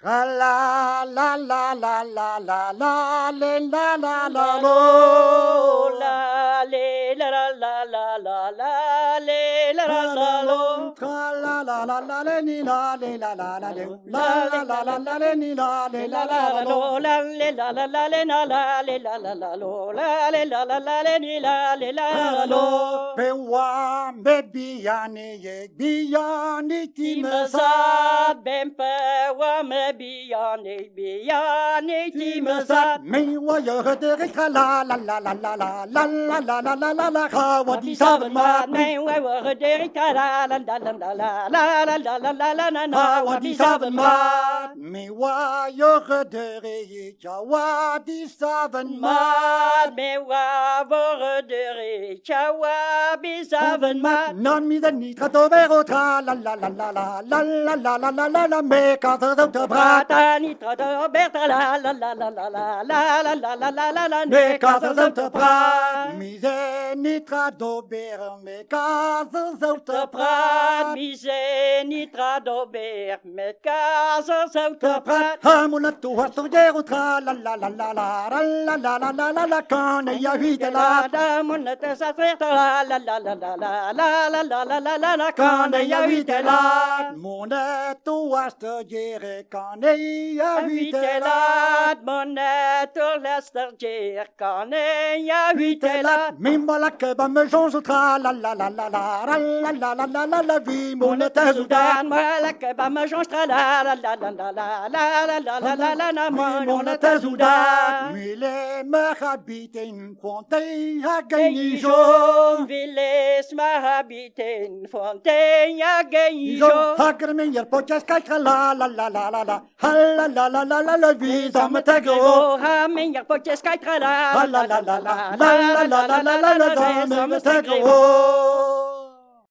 Tra la la la la la la la le la la la lo. La le la la la la la la le la la la lo. Tra la la la la le ni la le la la la le. La la la la la le ni la le la la la lo. La le la la la le na la le la la la lo. La le la la la le ni la le la la lo. Pe wa me biyani ye biyani ti me sa. Timesat ben pe wa me biyani ti mesat. Me wa yo de ka la la la la la la la la la la la la la ka wa di sa ma me wa wa de ka la la la la la la la la la la la la na wa di sa ma. Me wa yo de re ja wa di sa Ma me wa wa de cha wa bi sa ma. non mi da ni tra to vero tra la la la la la la la la la la la la me ka te bra Brata ni tra de berta la la la la la la la la la la la la la me ka te bra mi ze ni tra do ber me ka te Prat mise nitra dober met casa sauta prat. ha mon tu har to gero tra la la la la la la la la la la la kan ya vite la Da moneta sa freta la la la la la la la la la la la la la kan kan ya ya vite vite la la. mon tu har to gere kan ya vite Vite la la moneto lester ger kan ya vite la. Min bara que va me jonge tra la la la la la la la la la la la vie mon état Sudan mala que ba ma jonstra la la la la la la la la la la la la na mon état Sudan. Mille me habiten fontaine a gagné Genijo, viles ma habiten fontaine genijo. Hagar min yer podcast kai la la la la la la la la la la la la vie ça me tego Go ha min yak poches kai tra la la la la la la la la la la la la la me tego